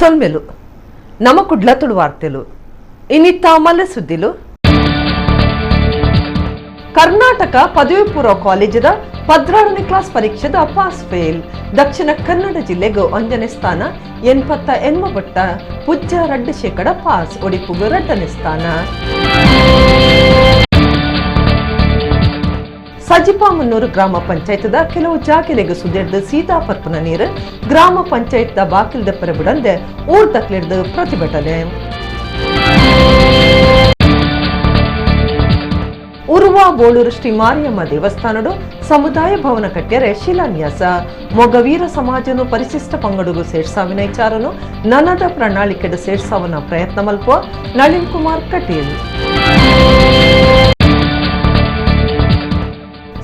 ಸೊಲ್ಮೆಲು ನಮ್ಮಕುಡ್ಲ ತುಳು ವಾರ್ತೆಲು ಇನ್ನಿತ್ತ ಮಲ್ಲ ಸುದ್ದಿಲು ಕರ್ನಾಟಕ ಪದವಿ ಪೂರ್ವ ಕಾಲೇಜದ 12ನೇ class ಪರೀಕ್ಷೆದ pass fail Dakshina Kannada ಜಿಲ್ಲೆಗೂ 1ನೇ ಸ್ಥಾನ 88 ಬಟ್ಟ ಪುಜ್ಜ 2% ಪಾಸ್ ಒಡಿಪುಗು 2ನೇ ಸ್ಥಾನ ಸಜಿಪಾಮನ್ನೂರು ಗ್ರಾಮ ಪಂಚಾಯತ್ದ ಕೆಲವು ಜಾಗೆಲೆಗೆ ಸುದೆರ್ದು ಸೀತಾಪರ್ಪನ ನೀರು ಗ್ರಾಮ ಪಂಚಾಯತ್ದ ಬಾಕಿಲ್ದ ಪರಬಿಡಂದೆ ಊರ್ ತಕ್ಲಿಡ್ದು ಪ್ರತಿಭಟನೆ ಉರುವ ಬೋಳೂರು ಶ್ರೀ ಮಾರಿಯಮ್ಮ ದೇವಸ್ಥಾನಡು ಸಮುದಾಯ ಭವನ ಕಟ್ಯರೆ ಶಿಲಾನ್ಯಾಸ ಮೊಗವೀರ ಸಮಾಜನು ಪರಿಶಿಷ್ಟ ಪಂಗಡಗೂ ಸೇರ್ಸಾವಿನ ವಿಚಾರನು ನನದ ಪ್ರಣಾಳಿಕೆಡು ಸೇರ್ಸಾವನ ಪ್ರಯತ್ನ ಮಲ್ಪುವ ನಳಿನ್ ಕುಮಾರ್ ಕಟೀಲ್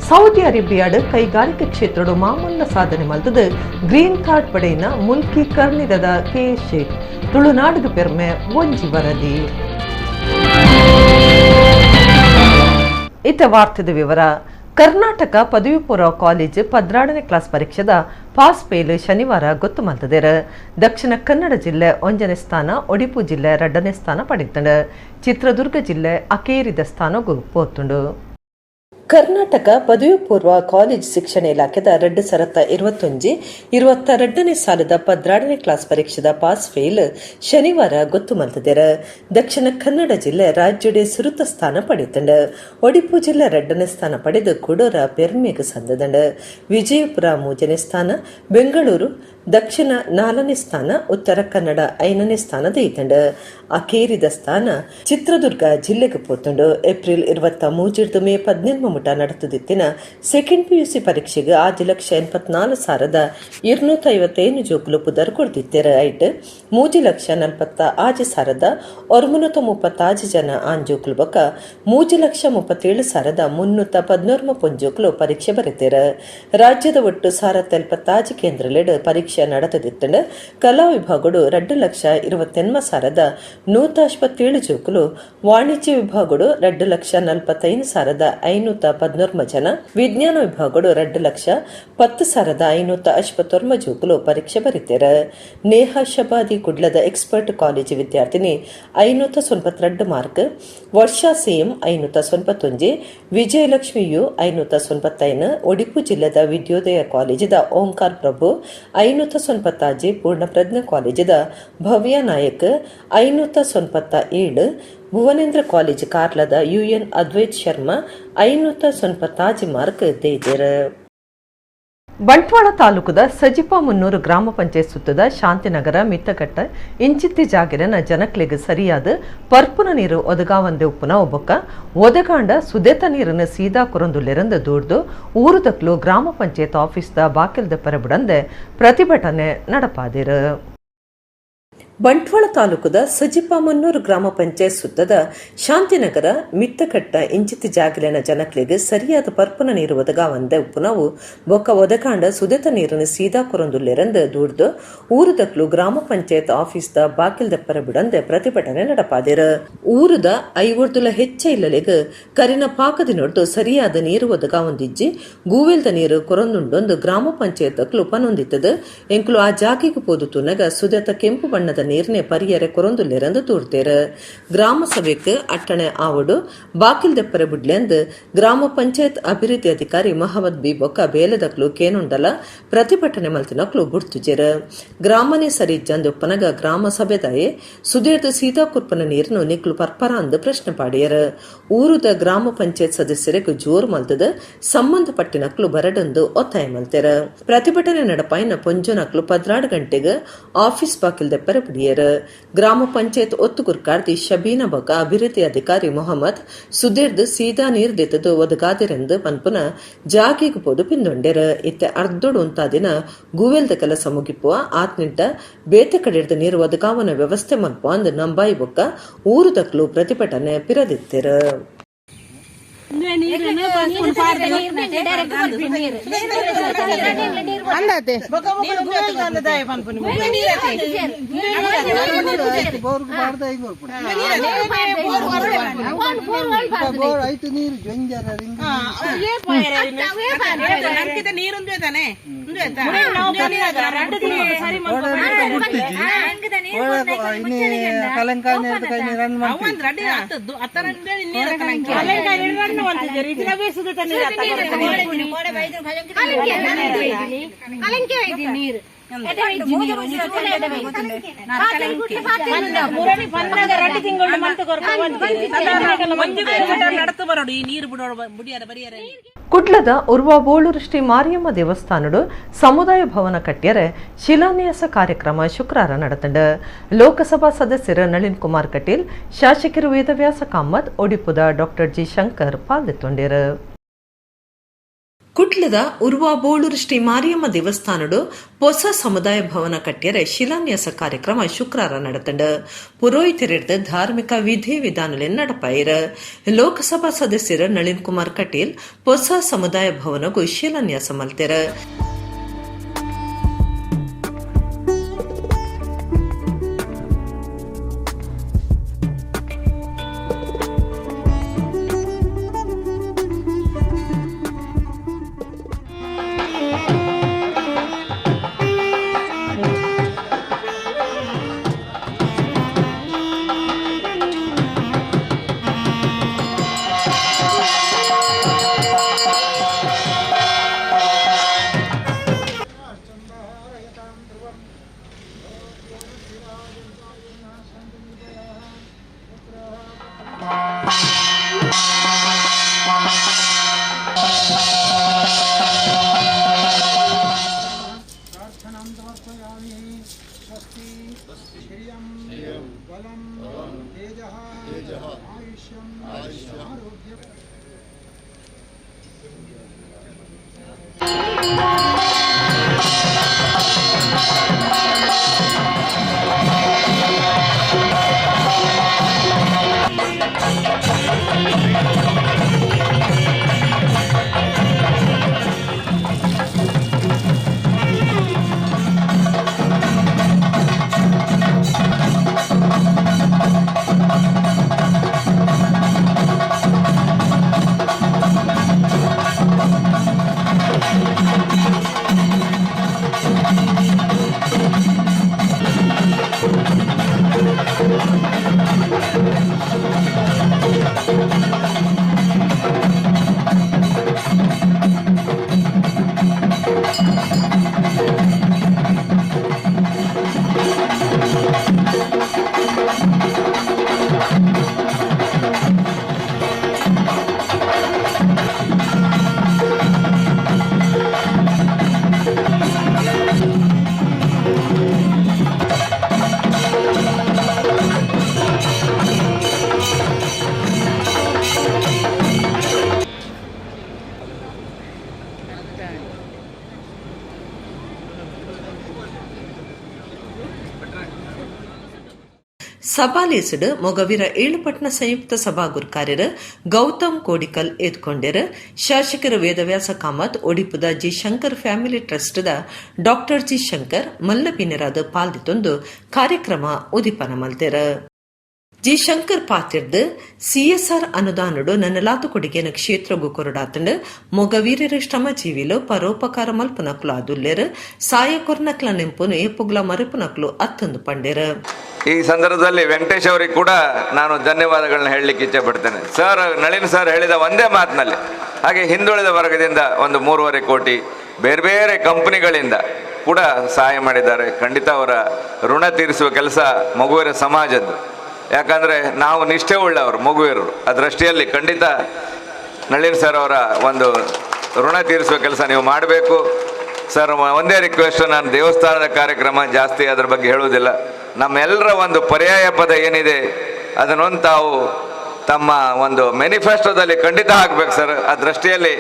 ಸೌದಿ ಅರೇಬಿಯಾಡ್ ಕೈಗಾರಿಕೆ ಕ್ಷೇತ್ರಡು ಮಾಮೂಲ ಸಾಧನೆ ಮಲ್ತದು ಗ್ರೀನ್ ಕಾರ್ಡ್ ಪಡೆಯಿನ ಮುಲ್ಕಿ ಕರ್ನಿದದ ಕೆ.ಎಸ್. ಶೇಖ್ ತುಳುನಾಡಿಗೆ ಪೆರ್ಮೆ ಒಂಜಿ ವರದಿ. ಇತ ವಾರ್ತೆದ ವಿವರ. ಕರ್ನಾಟಕ ಪದವಿ ಪೂರ್ವ ಕಾಲೇಜ್ 12ನೇ ಕ್ಲಾಸ್ ಪರೀಕ್ಷೆದ ಪಾಸ್ ಫೇಲ್ ಶನಿವಾರ ಗೊತ್ತು ಮಲ್ತದೇರ. ದಕ್ಷಿಣ ಕನ್ನಡ ಜಿಲ್ಲೆ 1ನೇ ಸ್ಥಾನ, ಒಡಿಪು ಜಿಲ್ಲೆ 2ನೇ ಸ್ಥಾನ ಪಡೆಯುತ್ತಂಡು. ಚಿತ್ರದುರ್ಗ ಜಿಲ್ಲೆ ಅಕೇರಿದ ಸ್ಥಾನಗೂ ಪೋತುಂಡು. ಕರ್ನಾಟಕ ಪದವಿ ಪೂರ್ವ ಕಾಲೇಜ್ ಶಿಕ್ಷಣ ಇಲಾಖೆದ 2021-22ನೇ ಸಾಲದ 12ನೇ ಕ್ಲಾಸ್ ಪರೀಕ್ಷೆದ ಪಾಸ್ ಫೇಲ್ ಶನಿವಾರ ಗೊತ್ತು ಮಲ್ತದೇರ. ದಕ್ಷಿಣ ಕನ್ನಡ ಜಿಲ್ಲೆ ರಾಜ್ಯಡೆ ಸುರುತ ಸ್ಥಾನ ಪಡೆಯುತ್ತಂಡು. ಒಡಿಪು ಜಿಲ್ಲೆ 2ನೇ ಸ್ಥಾನ ಪಡೆದು ಕುಡೂರ ಪೆರ್ಮೆಗೆ ಸಂದದಂಡು. ವಿಜಯಪುರ 3ನೇ ಸ್ಥಾನ, ಬೆಂಗಳೂರು ದಕ್ಷಿಣ 4ನೇ ಸ್ಥಾನ, ಉತ್ತರ ಕನ್ನಡ 5ನೇ ಸ್ಥಾನದ ಇತ್ತಂಡು. ಅಕೇರಿದ ಸ್ಥಾನ ಚಿತ್ರದುರ್ಗ ಜಿಲ್ಲೆಗೆ ಪೋತುಂಡು. ಏಪ್ರಿಲ್ 23 ಮೇ 17 ಮುಟ ನಡೆತುದಿತ್ತಿನ ಸೆಕೆಂಡ್ PUC ಪರೀಕ್ಷೆಗೆ 6,44,251 ಜೋಕುಲು ಪುದರ್ ಕೊಡ್ತಿತ್ತೇರ ಐಟ್ 3,40,6,930 ಜನ ಆನ್ ಜೋಕುಲು ಬೊಕ್ಕ 3,37,316 ಜೋಕುಲು ಪರೀಕ್ಷೆ ಬರೆತೇರ. ರಾಜ್ಯದ ಒಟ್ಟು 1,070 ಕೇಂದ್ರಲೆಡ್ ಪರೀಕ್ಷೆ ನಡೆತದಿತ್ತಂಡು. ಕಲಾ ವಿಭಾಗಗಳು 2,28,157 ಜೋಕುಲು, ವಾಣಿಜ್ಯ ವಿಭಾಗಗಳು 2,45,514 ಜನ, ವಿಜ್ಞಾನ ವಿಭಾಗಗಳು 2,10,559 ಜೋಕುಲು ಪರೀಕ್ಷೆ ಬರೀತಾರ. ನೇಹಾ ಶಬಾದಿ ಕುಡ್ಲದ ಎಕ್ಸ್ಪರ್ಟ್ ಕಾಲೇಜ್ ವಿದ್ಯಾರ್ಥಿನಿ 592 ಮಾರ್ಕ್, ವರ್ಷಾ ಸೇಮ್ 591, ವಿಜಯಲಕ್ಷ್ಮಿಯು 591, ಒಡಿಪು ಜಿಲ್ಲೆದ ವಿದ್ಯೋದಯ ಕಾಲೇಜಿದ ಓಂಕಾರ್ ಪ್ರಭು 590, ಪೂರ್ಣ ಪ್ರಜ್ಞಾ ಕಾಲೇಜಿದ ಭವ್ಯ ನಾಯಕ್ 597, ಭುವನೇಂದ್ರ ಕಾಲೇಜ್ ಕಾರ್ಲದ UN ಅದ್ವೈತ್ ಶರ್ಮಾ 590 ಮಾರ್ಕ್ ದೇದೆರ. ಬಂಟ್ವಾಳ ತಾಲೂಕದ ಸಜಿಪಾಮನ್ನೂರು ಗ್ರಾಮ ಪಂಚಾಯತ್ ಸುತ್ತದ ಶಾಂತಿನಗರ ಮಿತ್ತಕಟ್ಟ ಇಂಚಿತ್ತಿ ಜಾಗಿರನ ಜನಕ್ಲೆಗೆ ಸರಿಯಾದ ಪರ್ಪುನ ನೀರು ಒದಗಾವಂದೆ ಉಪ್ಪುನ ಒಬ್ಬಕ್ಕ ಒದಗಾಂಡ ಸುದೇತ ನೀರನ್ನು ಸೀದಾ ಕುರಂದುಲ್ಲೆರಂದು ದೂಡ್ದು ಊರುದಕ್ಲು ಗ್ರಾಮ ಪಂಚಾಯತ್ ಆಫೀಸ್ದ ಬಾಕಿಲ್ದ ಪರಬಿಡಂದೆ ಪ್ರತಿಭಟನೆ ನಡಪಾದಿರು. ಬಂಟ್ವಾಳ ತಾಲೂಕದ ಸಜಿಪಾಮನ್ನೂರು ಗ್ರಾಮ ಪಂಚಾಯತ್ ಸುತ್ತದ ಶಾಂತಿನಗರ ಮಿತ್ತಕಟ್ಟ ಇಂಚಿತ್ತಿ ಜಾಗಿಲಿನ ಜನಕ್ಲೆಗೆ ಸರಿಯಾದ ಪರ್ಪುನ ನೀರು ಒದಗಾವಂದೆ ಉಪ್ಪುನವು ಬೊಕ್ಕ ಒದಗಾಂಡ ಸುದೇತ ನೀರನ್ನು ಸೀದಾ ಕೊರಂದುಲ್ಲೆರಂದು ದೂಡ್ದು ಊರುದಕ್ಲು ಗ್ರಾಮ ಪಂಚಾಯತ್ ಆಫೀಸ್ದ ಬಾಕಿಲ್ದ ಪರಬಿಡಂದೆ ಪ್ರತಿಭಟನೆ ನಡಪಾದಿರ. ಊರುದ 50 ಹೆಚ್ಚೆ ಇಲ್ಲಲೆಗೆ ಕರಿನ ಪಾಕದಿನೊಟ್ಟು ಸರಿಯಾದ ನೀರು ಒದಗಾವಂದಿಜ್ಜಿ ಗೂವೆಲ್ದ ನೀರು ಕೊರಂದುಂಡೊಂದು ಗ್ರಾಮ ಪಂಚಾಯತ್ ಅಕ್ಲು ಪನೊಂದಿತ್ತದು ಎಂಕ್ಲು ಆ ಜಾಗಿಗೆ ಪೋದು ತುನಗ ಸುದೇತ ಕೆಂಪು ಬಣ್ಣದ ನೀರ್ನೆ ಪರಿಯರೆ ಕೊರೊಂದುಲ್ಲೆರಂದು ತೂರ್ತೆರ. ಗ್ರಾಮ ಸಭೆಗೆ ಅಟ್ಟಣೆ ಆವಡು ಬಾಕಿಲ್ ದೆಪ್ಪರೆ ಬಿಡ್ಲೆಂದು ಗ್ರಾಮ ಪಂಚಾಯತ್ ಅಭಿವೃದ್ಧಿ ಅಧಿಕಾರಿ ಮಹಮ್ಮದ್ ಬಿ ಬೊಕ್ಕ ಬೇಲೆದಕ್ಲು ಕೇನುಂಡಲ ಪ್ರತಿಭಟನೆ ಮಲ್ತಿನಕ್ಲು ಬುಡ್ತುಜೆರ. ಗ್ರಾಮನೇ ಸರಿಜ್ಜಂದು ಒಪ್ಪನಗ ಗ್ರಾಮ ಸಭೆದಾಯೆ ಸುದೇರ್ದು ಸೀದಾ ಕುರ್ಪನ ನೀರನ್ನು ನಿಕ್ಲು ಪರ್ಪರ ಅಂದು ಪ್ರಶ್ನೆ ಪಾಡಿಯರ. ಊರುದ ಗ್ರಾಮ ಪಂಚಾಯತ್ ಸದಸ್ಯರಿಗೆ ಜೋರು ಮಲ್ತದ ಸಂಬಂಧಪಟ್ಟಿನಕ್ಲು ಬರಡಂದು ಒತ್ತಾಯ ಮಲ್ತೆರ. ಪ್ರತಿಭಟನೆ ನಡಪಾಯಿನ ಪೊಂಜನಕ್ಲು 12 ಗಂಟೆಗೆ ಆಫೀಸ್ ಬಾಕಿಲ್ ದೆಪ್ಪರೆ ಗ್ರಾಮ ಪಂಚಾಯತ್ ಒತ್ತುಗುರ್ಕಾರ್ದಿ ಶಬೀನ ಬಕ ಅಭಿವೃದ್ಧಿ ಅಧಿಕಾರಿ ಮೊಹಮ್ಮದ್ ಸುದೇರ್ದು ಸೀದಾ ನೀರ್ ದೆತ್ತದು ಒದಗಾದಿರೆಂದು ಪನ್ಪುನ ಜಾಗಿಗೆ ಪೋದು ಪಿಂದೊಂಡೆರ. ಇತ್ತೆ ಅರ್ಧೊಡು ಉಂತಾದಿನ ಗೂವೆಲ್ದ ಕೆಲಸ ಮುಗಿಪುವ ಆತ್ನಿಂಟ ಬೇತೆ ಕಡೆರ್ದ ನೀರು ಒದಗಾವನ ವ್ಯವಸ್ಥೆ ಮಲ್ಪುವ ಅಂದು ನಂಬಾಯಿ ಬೊಕ್ಕ ಊರುದಕ್ಲು ಪ್ರತಿಭಟನೆ ಪಿರದಿತ್ತೆರ. ನೀರು ಕುಡ್ಲದ ಉರ್ವ ಬೋಳೂರು ಶ್ರೀ ಮಾರಿಯಮ್ಮ ದೇವಸ್ಥಾನಡು ಸಮುದಾಯ ಭವನ ಕಟ್ಟಿಯರೆ ಶಿಲಾನ್ಯಾಸ ಕಾರ್ಯಕ್ರಮ ಶುಕ್ರವಾರ ನಡೆತಂಡ ಲೋಕಸಭಾ ಸದಸ್ಯರು ನಳಿನ್ ಕುಮಾರ್ ಕಟೀಲ್, ಶಾಸಕರು ವೇದವ್ಯಾಸ ಕಾಮತ್, ಒಡಿಪುದ ಡಾಕ್ಟರ್ ಜಿ ಶಂಕರ್ ಪಾಲ್ಗೊಂಡಿರು. ಕುಡ್ಲದ ಉರ್ವ ಬೋಳೂರು ಶ್ರೀ ಮಾರಿಯಮ್ಮ ದೇವಸ್ಥಾನಡು ಹೊಸ ಸಮುದಾಯ ಭವನ ಕಟ್ಟಿಯರೆ ಶಿಲಾನ್ಯಾಸ ಕಾರ್ಯಕ್ರಮ ಶುಕ್ರವಾರ ನಡೆತಂಡ ಪುರೋಹಿತರಿಡ್ದು ಧಾರ್ಮಿಕ ವಿಧಿ ವಿಧಾನಲೆ ನಡಪಾಯಿರ. ಲೋಕಸಭಾ ಸದಸ್ಯರು ನಳಿನ್ ಕುಮಾರ್ ಕಟೀಲ್ ಹೊಸ ಸಮುದಾಯ ಭವನಗೂ ಶಿಲಾನ್ಯಾಸ ಮಲ್ತೆರ. ಸಭಾಲೇಸಡು ಮೊಗವೀರ ಏಳುಪಟ್ನ ಸಂಯುಕ್ತ ಸಭಾಗುರು ಕಾರ್ಯರ ಗೌತಮ್ ಕೋಡಿಕಲ್ ಎದ್ಕೊಂಡಿರ. ಶಾಸಕರು ವೇದವ್ಯಾಸ ಕಾಮತ್, ಒಡಿಪುದ ಜಿ ಶಂಕರ್ ಫ್ಯಾಮಿಲಿ ಟ್ರಸ್ಟ್ದ ಡಾಕ್ಟರ್ ಜಿ ಶಂಕರ್ ಮಲ್ಲಪಿನರಾದ ಪಾಲ್ದಿತ್ತೊಂದು ಕಾರ್ಯಕ್ರಮ ಉದಿಪನ ಮಲ್ತೆರ. ಜಿ ಶಂಕರ್ ಪಾತಿರ್ದು ಸಿಎಸ್ಆರ್ ಅನುದಾನಡು ನನ್ನಲಾತು ಕೊಡುಗೆನ ಕ್ಷೇತ್ರಗೂ ಕೊರಡಾತಂಡು ಮೊಗವೀರರ ಶ್ರಮಜೀವಿಲು ಪರೋಪಕಾರ ಮಲ್ಪುನಕ್ಲು ಆದುಲ್ಲೇರು ಸಾಯ ಕೊರ್ನಕ್ಲ ನೆಂಪುನು ಎಪ್ಪುಗ್ಲ ಮರೆಪುನಕ್ಲು ಅತ್ತೊಂದು ಪಂಡೇರ. ಈ ಸಂದರ್ಭದಲ್ಲಿ ವೆಂಕಟೇಶ್ ಅವರಿಗೆ ಕೂಡ ನಾನು ಧನ್ಯವಾದಗಳನ್ನ ಹೇಳಲಿಕ್ಕೆ ಇಚ್ಛೆ ಪಡ್ತೇನೆ. ಸರ್, ನಳಿನ್ ಸರ್ ಹೇಳಿದ ಒಂದೇ ಮಾತಿನಲ್ಲಿ, ಹಾಗೆ ಹಿಂದುಳಿದ ವರ್ಗದಿಂದ ಒಂದು 3.5 ಕೋಟಿ ಬೇರೆ ಬೇರೆ ಕಂಪನಿಗಳಿಂದ ಕೂಡ ಸಹಾಯ ಮಾಡಿದ್ದಾರೆ. ಖಂಡಿತ ಅವರ ಋಣ ತೀರಿಸುವ ಕೆಲಸ ಮಗುವಿನ ಸಮಾಜದ್ದು. ಯಾಕಂದರೆ ನಾವು ನಿಷ್ಠೆ ಉಳ್ಳವರು ಮಗುವಿರು, ಅದರಷ್ಟಿಯಲ್ಲಿ ಖಂಡಿತ ನಳಿನ್ ಸರ್ ಅವರ ಒಂದು ಋಣ ತೀರಿಸುವ ಕೆಲಸ ನೀವು ಮಾಡಬೇಕು. ಸರ್, ಒಂದೇ ರಿಕ್ವೆಸ್ಟ್, ನಾನು ದೇವಸ್ಥಾನದ ಕಾರ್ಯಕ್ರಮ ಜಾಸ್ತಿ ಅದ್ರ ಬಗ್ಗೆ ಹೇಳುವುದಿಲ್ಲ. ನಮ್ಮೆಲ್ಲರ ಒಂದು ಪರ್ಯಾಯ ಪದ ಏನಿದೆ ಅದನ್ನೊಂದು ತಾವು ತಮ್ಮ ಒಂದು ಮ್ಯಾನಿಫೆಸ್ಟೋದಲ್ಲಿ ಖಂಡಿತ ಹಾಕ್ಬೇಕು ಸರ್. ಆ ದೃಷ್ಟಿಯಲ್ಲಿ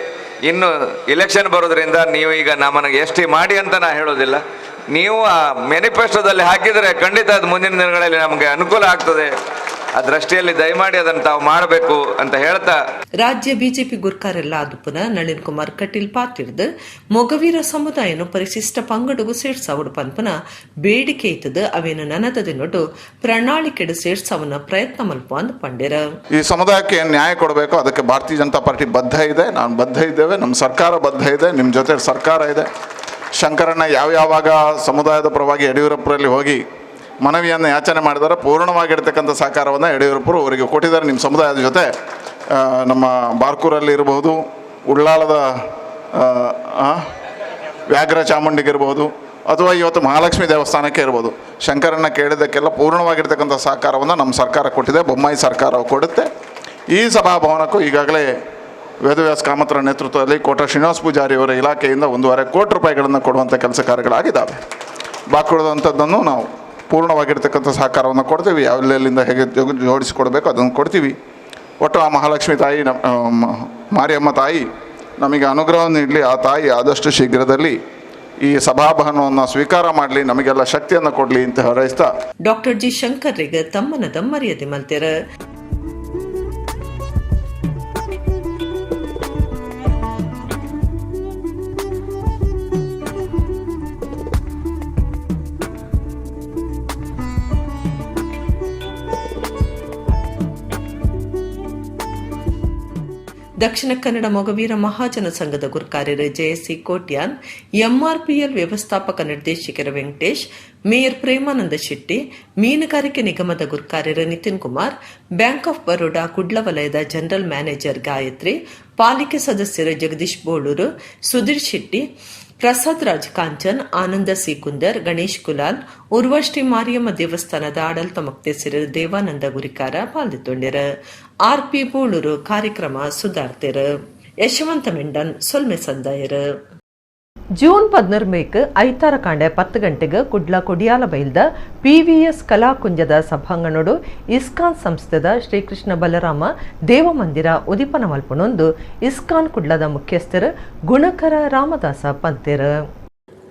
ಇನ್ನು ಇಲೆಕ್ಷನ್ ಬರೋದ್ರಿಂದ ನೀವು ಈಗ ನಮ್ಮನಿಗೆ ಎಸ್ ಟಿ ಮಾಡಿ ಅಂತ ನಾ ಹೇಳೋದಿಲ್ಲ, ನೀವು ಆ ಮ್ಯಾನಿಫೆಸ್ಟೋದಲ್ಲಿ ಹಾಕಿದರೆ ಖಂಡಿತ ಅದು ಮುಂದಿನ ದಿನಗಳಲ್ಲಿ ನಮಗೆ ಅನುಕೂಲ ಆಗ್ತದೆ. ಆ ದೃಷ್ಟಿಯಲ್ಲಿ ದಯಮಾಡಿ ಅದನ್ನು ತಾವು ಮಾಡಬೇಕು ಅಂತ ಹೇಳ್ತಾ ರಾಜ್ಯ ಬಿಜೆಪಿ ಗುರ್ಕಾರೆಲ್ಲ ಆದುಪುನ ನಳಿನ್ ಕುಮಾರ್ ಕಟೀಲ್ ಪಾತಿರ್ದು ಮೊಗವೀರ ಸಮುದಾಯನು ಪರಿಶಿಷ್ಟ ಪಂಗಡಗೂ ಸೇರ್ಸಾವಡು ಪನ್ಪುನ ಬೇಡಿಕೆ ಇತ್ತದ ಅವೇನು ನನದದಿನೊಟ್ಟು ಪ್ರಣಾಳಿಕೆಡು ಸೇರ್ಸಾವನ್ನ ಪ್ರಯತ್ನ ಮಲ್ಪ ಅಂದ್ ಪಂಡಿರ. ಈ ಸಮುದಾಯಕ್ಕೆ ಏನು ನ್ಯಾಯ ಕೊಡಬೇಕು ಅದಕ್ಕೆ ಭಾರತೀಯ ಜನತಾ ಪಾರ್ಟಿ ಬದ್ಧ ಇದೆ, ನಾನು ಬದ್ಧ ಇದ್ದೇವೆ, ನಮ್ಮ ಸರ್ಕಾರ ಬದ್ಧ ಇದೆ, ನಿಮ್ಮ ಜೊತೆ ಸರ್ಕಾರ ಇದೆ. ಶಂಕರಣ್ಣ ಯಾವಾಗ ಸಮುದಾಯದ ಪರವಾಗಿ ಯಡಿಯೂರಪ್ಪರಲ್ಲಿ ಹೋಗಿ ಮನವಿಯನ್ನು ಯಾಚನೆ ಮಾಡಿದ್ದಾರೆ. ಪೂರ್ಣವಾಗಿರ್ತಕ್ಕಂಥ ಸಹಕಾರವನ್ನು ಯಡಿಯೂರಪ್ಪರು ಅವರಿಗೆ ಕೊಟ್ಟಿದ್ದಾರೆ. ನಿಮ್ಮ ಸಮುದಾಯದ ಜೊತೆ ನಮ್ಮ ಬಾರ್ಕೂರಲ್ಲಿ ಇರಬಹುದು, ಉಳ್ಳಾಳದ ವ್ಯಾಘ್ರ ಚಾಮುಂಡಿಗಿರ್ಬೋದು, ಅಥವಾ ಇವತ್ತು ಮಹಾಲಕ್ಷ್ಮಿ ದೇವಸ್ಥಾನಕ್ಕೆ ಇರ್ಬೋದು, ಶಂಕರನ್ನ ಕೇಳಿದ್ದಕ್ಕೆಲ್ಲ ಪೂರ್ಣವಾಗಿರ್ತಕ್ಕಂಥ ಸಹಕಾರವನ್ನು ನಮ್ಮ ಸರ್ಕಾರ ಕೊಟ್ಟಿದೆ, ಬೊಮ್ಮಾಯಿ ಸರ್ಕಾರ ಕೊಡುತ್ತೆ. ಈ ಸಭಾಭವನಕ್ಕೂ ಈಗಾಗಲೇ ವೇದವ್ಯಾಸ ಕಾಮತ್ರ ನೇತೃತ್ವದಲ್ಲಿ ಕೋಟ ಶ್ರೀನಿವಾಸ ಪೂಜಾರಿ ಅವರ ಇಲಾಖೆಯಿಂದ 1.5 ಕೋಟಿ ರೂಪಾಯಿಗಳನ್ನು ಕೊಡುವಂಥ ಕೆಲಸ ಕಾರ್ಯಗಳಾಗಿದ್ದಾವೆ. ಬಾಕಿ ಉಳಿದಂಥದ್ದನ್ನು ನಾವು ಪೂರ್ಣವಾಗಿರ್ತಕ್ಕಂಥ ಸಹಕಾರವನ್ನು ಕೊಡ್ತೀವಿ. ಎಲ್ಲೆಲ್ಲಿಂದ ಹೇಗೆ ಜೋಡಿಸಿಕೊಡ್ಬೇಕು ಅದನ್ನು ಕೊಡ್ತೀವಿ. ಒಟ್ಟು ಆ ಮಹಾಲಕ್ಷ್ಮಿ ತಾಯಿ, ಮಾರಿಯಮ್ಮ ತಾಯಿ ನಮಗೆ ಅನುಗ್ರಹವನ್ನು ನೀಡಲಿ. ಆ ತಾಯಿ ಆದಷ್ಟು ಶೀಘ್ರದಲ್ಲಿ ಈ ಸಭಾಭವನವನ್ನು ಸ್ವೀಕಾರ ಮಾಡಲಿ, ನಮಗೆಲ್ಲ ಶಕ್ತಿಯನ್ನು ಕೊಡಲಿ ಅಂತ ಹಾರೈಸ್ತಾ ಡಾಕ್ಟರ್ ಜಿ ಶಂಕರ್ರಿಗೆ ತಮ್ಮನದ ಮರ್ಯಾದೆ ಮಲ್ತೆರ. ದಕ್ಷಿಣ ಕನ್ನಡ ಮೊಗವೀರ ಮಹಾಜನ ಸಂಘದ ಗುರುಕಾರ್ಯರು ಜೆಎಸ್ಸಿ ಕೋಟ್ಯಾನ್, ಎಂಆರ್ಪಿಎಲ್ ವ್ಯವಸ್ಥಾಪಕ ನಿರ್ದೇಶಕರ ವೆಂಕಟೇಶ್, ಮೇಯರ್ ಪ್ರೇಮಾನಂದ ಶೆಟ್ಟಿ, ಮೀನುಗಾರಿಕೆ ನಿಗಮದ ಗುರುಕಾರ್ಯರು ನಿತಿನ್ ಕುಮಾರ್, ಬ್ಯಾಂಕ್ ಆಫ್ ಬರೋಡಾ ಕುಡ್ಲ ವಲಯದ ಜನರಲ್ ಮ್ಯಾನೇಜರ್ ಗಾಯತ್ರಿ, ಪಾಲಿಕೆ ಸದಸ್ಯರು ಜಗದೀಶ್ ಬೋಳೂರು, ಸುಧೀರ್ ಶೆಟ್ಟಿ, ಪ್ರಸಾದ್ ರಾಜ್ ಕಾಂಚನ್, ಆನಂದ ಸಿ ಕುಂದರ್, ಗಣೇಶ್ ಕುಲಾಲ್, ಉರ್ವಶ್ರೀ ಮಾರಿಯಮ್ಮ ದೇವಸ್ಥಾನದ ಆಡಳಿತ ಮುಕ್ತೇಸರು ದೇವಾನಂದ ಗುರಿಕಾರ ಪಾಲ್ಗೊಂಡಿರ. ಆರ್ಪಿ ಬೋಳೂರು ಕಾರ್ಯಕ್ರಮ ಸುಧಾರ್ತೆರ. ಯಶವಂತ ಮೆಂಡನ್ ಸೊಲ್ಮೆ ಸಂದಾಯರ. ಜೂನ್ 14 ಐತಾರ ಕಾಂಡೆ 10 ಗಂಟೆಗೆ ಕುಡ್ಲ ಕೊಡಿಯಾಲ ಬೈಲ್ದ PVS ಕಲಾಕುಂಜದ ಸಭಾಂಗಣೋಡು ಇಸ್ಕಾನ್ ಸಂಸ್ಥೆದ ಶ್ರೀಕೃಷ್ಣ ಬಲರಾಮ ದೇವಮಂದಿರ ಉದಿಪನ ಮಲ್ಪನೊಂದು ಇಸ್ಕಾನ್ ಕುಡ್ಲದ ಮುಖ್ಯಸ್ಥರು ಗುಣಕರ ರಾಮದಾಸ ಪಂತೆರ.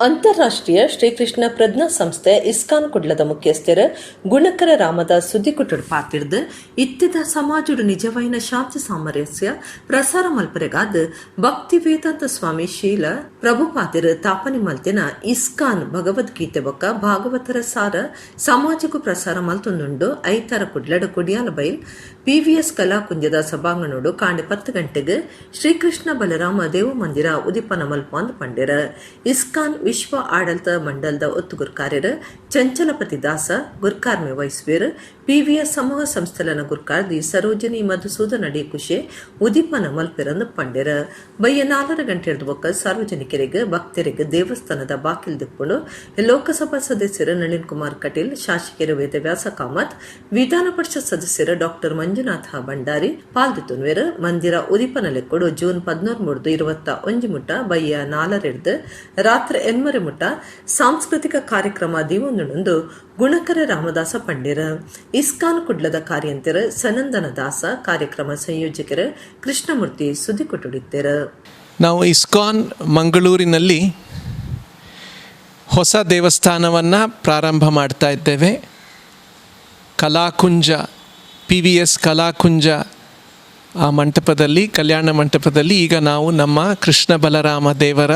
ಅಂತಾರಾಷ್ಟ್ರೀಯ ಶ್ರೀಕೃಷ್ಣ ಪ್ರಜ್ಞಾ ಸಂಸ್ಥೆ ಇಸ್ಕಾನ್ ಕುಡ್ಲದ ಮುಖ್ಯಸ್ಥರು ಗುಣಕರ ರಾಮದಾಸ್ ಸುದ್ದಿಕುಟುಡು ಪಾತಿರ್ದು ಇತ್ತಿದ ಸಮಾಜುಡು ನಿಜವೈನ ಶಾಂತಿ ಸಾಮರಸ್ಯ ಪ್ರಸಾರ ಮಲ್ಪರೆಗಾದ ಭಕ್ತಿ ವೇದಾಂತ ಸ್ವಾಮಿ ಶೀಲ ಪ್ರಭುಪಾದಿರು ತಾಪನಿ ಮಲ್ತಿನ ಇಸ್ಕಾನ್ ಭಗವದ್ಗೀತೆ ಬೊಕ್ಕ ಭಾಗವತರ ಸಾರ ಸಮಾಜಕ್ಕೂ ಪ್ರಸಾರ ಮಲ್ತೊಂದುಂಡು ಐತಾರ ಕುಡ್ಲಡ ಕುಡಿಯಾಲ ಬೈಲ್ PVS ಕಲಾಕುಂಜದ ಸಭಾಂಗಣೋಡು ಕಾಂಡೆ 10 ಗಂಟೆಗೆ ಶ್ರೀಕೃಷ್ಣ ಬಲರಾಮ ದೇವ ಮಂದಿರ ಉದಿಪನ ಮಲ್ಪಂದ್ ಪಂಡಿರ. ಇಸ್ಕಾನ್ ವಿಶ್ವ ಆಡಳಿತ ಮಂಡಲದ ಒತ್ತುಗುರು ಕಾರ್ಯರು ಚಂಚಲಪತಿ ದಾಸ ಗುರ್ಕಾರ್ಮೆ ವಹಿಸುವರು. PVS ಸಮೂಹ ಸಂಸ್ಥೆಲನ ಗುರ್ಕಾರ್ದಿ ಸರೋಜಿನಿ ಮಧುಸೂದನ್ ಅಡಿ ಖುಷಿ ಉದಿಪನ ಮಲ್ಪೆರಂದು ಪಂಡಿರ. ಬಯ್ಯ 4 ಗಂಟೆ ಬೊಕ್ಕ ಸಾರ್ವಜನಿಕರಿಗೆ ಭಕ್ತರಿಗೆ ದೇವಸ್ಥಾನದ ಬಾಕಿಲ್ ದಿಪ್ಪುಂಡು ಲೋಕಸಭಾ ಸದಸ್ಯರು ನಳಿನ್ ಕುಮಾರ್ ಕಟೀಲ್, ಶಾಸಕರು ವೇದವ್ಯಾಸ ಕಾಮತ್, ವಿಧಾನ ಪರಿಷತ್ ಸದಸ್ಯರು ಡಾಕ್ಟರ್ ಮಂಜುನಾಥ ಭಂಡಾರಿ ಪಾಲ್ದಿತ್ತುನ್ವೇರು. ಮಂದಿರ ಉದಿಪನಲೆಕ್ಕೊಡು ಜೂನ್ 13-21 ಮುಟ್ಟ ಬಯ್ಯ 4 ರಾತ್ರಿ 8 ಮುಟ್ಟ ಸಾಂಸ್ಕೃತಿಕ ಕಾರ್ಯಕ್ರಮ ದಿವೊಂದು ಗುಣಕರ ರಾಮದಾಸ ಪಂಡಿರ. ಇಸ್ಕಾನ್ ಕುಡ್ಲದ ಕಾರ್ಯಂತರ ಸನಂದನ ದಾಸ, ಕಾರ್ಯಕ್ರಮ ಸಂಯೋಜಕರು ಕೃಷ್ಣಮೂರ್ತಿ ಸುದ್ದಿ ಕೊಟ್ಟುಡಿದ್ದೇರ. ನಾವು ಇಸ್ಕಾನ್ ಮಂಗಳೂರಿನಲ್ಲಿ ಹೊಸ ದೇವಸ್ಥಾನವನ್ನು ಪ್ರಾರಂಭ ಮಾಡ್ತಾ ಇದ್ದೇವೆ. ಕಲಾಕುಂಜ PVS ಕಲಾಕುಂಜ ಆ ಮಂಟಪದಲ್ಲಿ, ಕಲ್ಯಾಣ ಮಂಟಪದಲ್ಲಿ ಈಗ ನಾವು ನಮ್ಮ ಕೃಷ್ಣ ಬಲರಾಮ ದೇವರ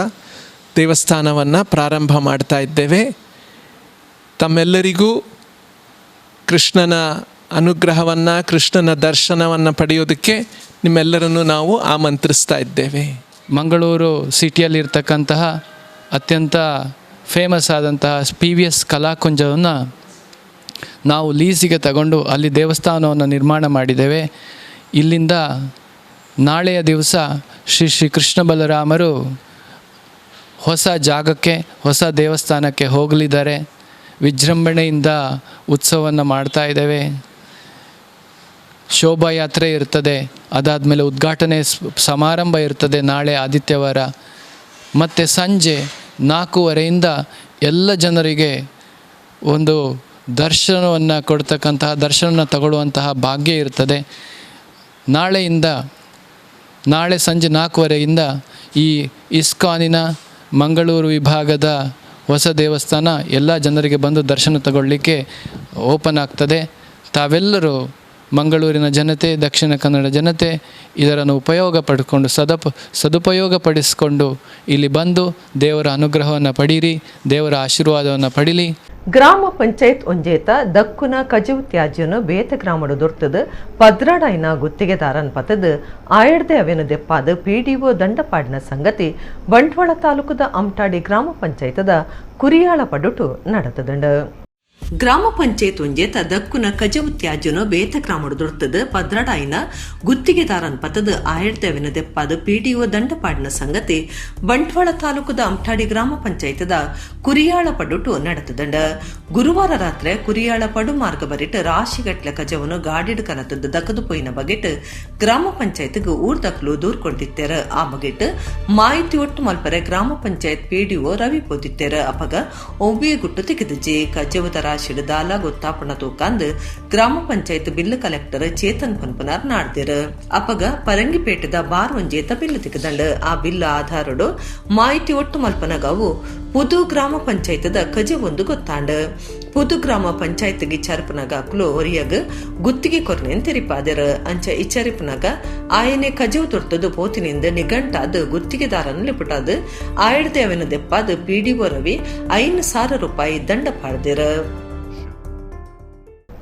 ದೇವಸ್ಥಾನವನ್ನು ಪ್ರಾರಂಭ ಮಾಡ್ತಾ ಇದ್ದೇವೆ. ತಮ್ಮೆಲ್ಲರಿಗೂ ಕೃಷ್ಣನ ಅನುಗ್ರಹವನ್ನು, ಕೃಷ್ಣನ ದರ್ಶನವನ್ನು ಪಡೆಯೋದಕ್ಕೆ ನಿಮ್ಮೆಲ್ಲರನ್ನು ನಾವು ಆಮಂತ್ರಿಸ್ತಾ ಇದ್ದೇವೆ. ಮಂಗಳೂರು ಸಿಟಿಯಲ್ಲಿರ್ತಕ್ಕಂತಹ ಅತ್ಯಂತ ಫೇಮಸ್ ಆದಂತಹ PVS ಕಲಾಕುಂಜವನ್ನು ನಾವು ಲೀಸಿಗೆ ತಗೊಂಡು ಅಲ್ಲಿ ದೇವಸ್ಥಾನವನ್ನು ನಿರ್ಮಾಣ ಮಾಡಿದ್ದೇವೆ. ಇಲ್ಲಿಂದ ನಾಳೆಯ ದಿವಸ ಶ್ರೀ ಕೃಷ್ಣ ಬಲರಾಮರು ಹೊಸ ಜಾಗಕ್ಕೆ, ಹೊಸ ದೇವಸ್ಥಾನಕ್ಕೆ ಹೋಗಲಿದ್ದಾರೆ. ವಿಜೃಂಭಣೆಯಿಂದ ಉತ್ಸವವನ್ನು ಮಾಡ್ತಾ ಇದ್ದೇವೆ. ಶೋಭಾಯಾತ್ರೆ ಇರ್ತದೆ, ಅದಾದಮೇಲೆ ಉದ್ಘಾಟನೆ ಸಮಾರಂಭ ಇರ್ತದೆ ನಾಳೆ ಆದಿತ್ಯವಾರ. ಮತ್ತು ಸಂಜೆ 4:15 ಎಲ್ಲ ಜನರಿಗೆ ಒಂದು ದರ್ಶನವನ್ನು ಕೊಡ್ತಕ್ಕಂತಹ, ದರ್ಶನ ತಗೊಳ್ಳುವಂತಹ ಭಾಗ್ಯ ಇರ್ತದೆ. ನಾಳೆ ಸಂಜೆ 4:15 ಈ ಇಸ್ಕಾನಿನ ಮಂಗಳೂರು ವಿಭಾಗದ ಹೊಸ ದೇವಸ್ಥಾನ ಎಲ್ಲ ಜನರಿಗೆ ಬಂದು ದರ್ಶನ ತಗೊಳ್ಳಿಕ್ಕೆ ಓಪನ್ ಆಗ್ತದೆ. ತಾವೆಲ್ಲರೂ ಮಂಗಳೂರಿನ ಜನತೆ, ದಕ್ಷಿಣ ಕನ್ನಡ ಜನತೆ ಇದರನ್ನು ಉಪಯೋಗ ಪಡ್ಕೊಂಡು ಸದುಪಯೋಗ ಪಡಿಸಿಕೊಂಡು ಇಲ್ಲಿ ಬಂದು ದೇವರ ಅನುಗ್ರಹವನ್ನು ಪಡೀರಿ, ದೇವರ ಆಶೀರ್ವಾದವನ್ನು ಪಡೀಲಿ. ಗ್ರಾಮ ಪಂಚಾಯತ್ ಒಂಜೇತ ದಕ್ಕುನ ಕಜವು ತ್ಯಾಜ್ಯನು ಬೇತೆ ಗ್ರಾಮಡು ದೊರ್ತದು ಪದ್ರಾಡೈನ ಗುತ್ತಿಗೆದಾರನ್ ಪತದು ಆಯಡ್ದೆ ಅವೆನು ದೆಪ್ಪಾದ PDO ದಂಡಪಾಡಿನ ಸಂಗತಿ ಬಂಟ್ವಾಳ ತಾಲೂಕದ ಅಮಟಾಡಿ ಗ್ರಾಮ ಪಂಚಾಯತದ ಕುರಿಯಾಳ ಪಡುಟು ನಡೆತದುಂಡು. ಗ್ರಾಮ ಪಂಚಾಯತ್ ಒಂಜೇತ ದಕ್ಕುನ ಕಜವು ತ್ಯಾಜ್ಯನೋ ಬೇತ ಗ್ರಾಮಡು ದೊಡ್ತದ ಪದ್ರಡಾಯಿನ ಗುತ್ತಿಗೆದಾರನ್ ಪತದ ಆಯಡ್ದವಿನ ದೆಪ್ಪಾದ ಪಿಡಿಒ ದಂಡಪಾಡಿನ ಸಂಗತಿ ಬಂಟ್ವಾಳ ತಾಲೂಕದ ಅಮಠಾಡಿ ಗ್ರಾಮ ಪಂಚಾಯತದ ಕುರಿಯಾಳ ಪಡುಟು ನಡೆತದಂಡ ಗುರುವಾರ ರಾತ್ರಿ ಕುರಿಯಾಳ ಪಡು ಮಾರ್ಗ ಬರಿಟ್ ರಾಶಿಗಟ್ಲೆ ಕಜವನ್ನು ಗಾಡಿಡ್ ಕಲತದ ದಕ್ಕದು ಪೊಯ್ನ ಬಗೆಟ್ ಗ್ರಾಮ ಪಂಚಾಯತ್ಗೆ ಊರ್ದಕ್ಲು ದೂರ್ ಕೊಡ್ದಿತ್ತೇರ ಆ ಬಗೆಟ್ ಮಾಹಿತಿ ಒಟ್ಟು ಮಲ್ಪರೆ ಗ್ರಾಮ ಪಂಚಾಯತ್ ಪಿಡಿಒ ರವಿ ಪೋದಿತ್ತೇರ ಅಪಗ ಒವ್ವಿಯ ಗುಟ್ಟು ತೆಗೆದಜೆ ಕಜವದ ಶಿಡದಾಲ ಗೊತ್ತಾಪಣ ತೂಕಾಂದ್ ಗ್ರಾಮ ಪಂಚಾಯತ್ ಬಿಲ್ ಕಲೆಕ್ಟರ್ ಚೇತನ್ ಪನ್ಪನಾರ್ ನಾಡ್ದಿರ ಅಪಗ ಪರಂಗಿಪೇಟದ ಬಾರ್ ಒಂಜೇತ ಬಿಲ್ ತಿಕ್ಕದಂಡ ಆ ಬಿಲ್ ಆಧಾರಡು ಮಾಹಿತಿ ಒಟ್ಟು ಮಲ್ಪನಗಾವು ಪುದು ಗ್ರಾಮ ಪಂಚಾಯತದ ಕಜೆ ಒಂದು ಗೊತ್ತಾಂಡ ಪುದು ಗ್ರಾಮ ಪಂಚಾಯತ್ಗೆ ಚರಪನಗ ಕ್ಲೋ ಒರಿಯಗ್ ಗುತ್ತಿಗೆ ಕೊರ್ನೆನ್ ತೆರಿಪಾದರ ಅಂಚ ಇಚ್ಚರಿಪನಗ ಆಯನೆ ಕಜವು ತೊಡ್ತದು ಪೋತಿನಿಂದ ನಿಘಂಟಾದ ಗುತ್ತಿಗೆದಾರನ ಲಿಪುಟಾದ ಆಯಡ್ದೇವನ ದೆಪ್ಪಾದ ಪಿಡಿಒ ರವಿ 5,000 ರೂಪಾಯಿ ದಂಡ ಪಾಡ್ದಿರ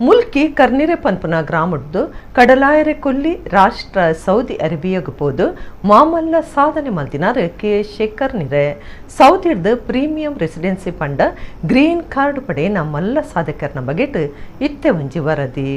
ಮುಲ್ಕಿ ಕರ್ನಿರೆ ಪನ್ಪುನ ಗ್ರಾಮಡ್ದು ಕಡಲಾಯರೆ ಕೊಲ್ಲಿ ರಾಷ್ಟ್ರ ಸೌದಿ ಅರೇಬಿಯಾಗ ಪೋದು ಮಾಮಲ್ಲ ಸಾಧನೆ ಮಲ್ತಿನಾರ ಕೆ ಶೇಖರ್ ನಿರೆ ಸೌದಿಡ್ದು ಪ್ರೀಮಿಯಂ ರೆಸಿಡೆನ್ಸಿ ಪಂಡ ಗ್ರೀನ್ ಕಾರ್ಡ್ ಪಡೆ ನಮ್ಮಲ್ಲ ಸಾಧಕರ್ನ ಬಗೆಟ್ ಇತ್ತೆ ಒಂಜಿ ವರದಿ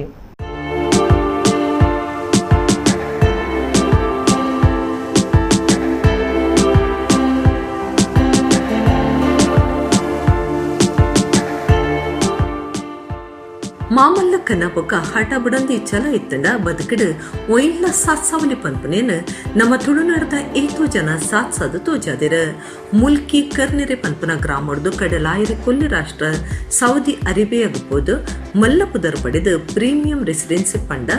ಮಾಮಲ್ಲಕ್ಕನ ಬೊಕ್ಕ ಹಠ ಬಿಡಂದಿ ಛಲ ಇತ್ತಂಡ ಬದುಕಿಡು ಒಯ್ಲ ಸಾತ್ಸಾವಲಿ ಪನ್ಪನೇನು ನಮ್ಮ ತುಳುನಾಡದ ಏತೋ ಜನ ಸಾತ್ಸಾದು ತೋಜಾದಿರ ಮುಲ್ಕಿ ಕರ್ನಿರೆ ಪನ್ಪನ ಗ್ರಾಮಡ್ದು ಕಡಲಾಯರಿ ಕೊಲ್ಲಿ ರಾಷ್ಟ್ರ ಸೌದಿ ಅರೇಬಿಯಾಗ ಪೋದು ಮಲ್ಲಪುದರ್ ಪಡೆದು ಪ್ರೀಮಿಯಂ ರೆಸಿಡೆನ್ಸಿ ಪಂಡ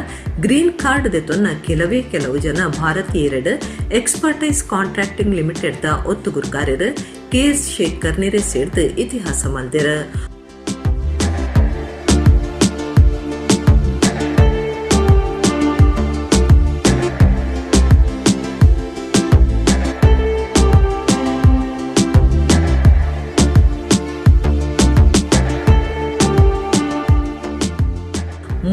ಗ್ರೀನ್ ಕಾರ್ಡ್ ದೆತೊನ್ನ ಕೆಲವು ಜನ ಭಾರತೀಯರಡು ಎಕ್ಸ್ಪರ್ಟೈಸ್ ಕಾಂಟ್ರಾಕ್ಟಿಂಗ್ ಲಿಮಿಟೆಡ್ ದ ಒತ್ತುಗುರ್ಗಾರರು ಕೆಎಸ್ ಶೇಖ್ ಕರ್ನಿರೆ ಸೇರ್ದು ಇತಿಹಾಸ ಮಲ್ದಿರ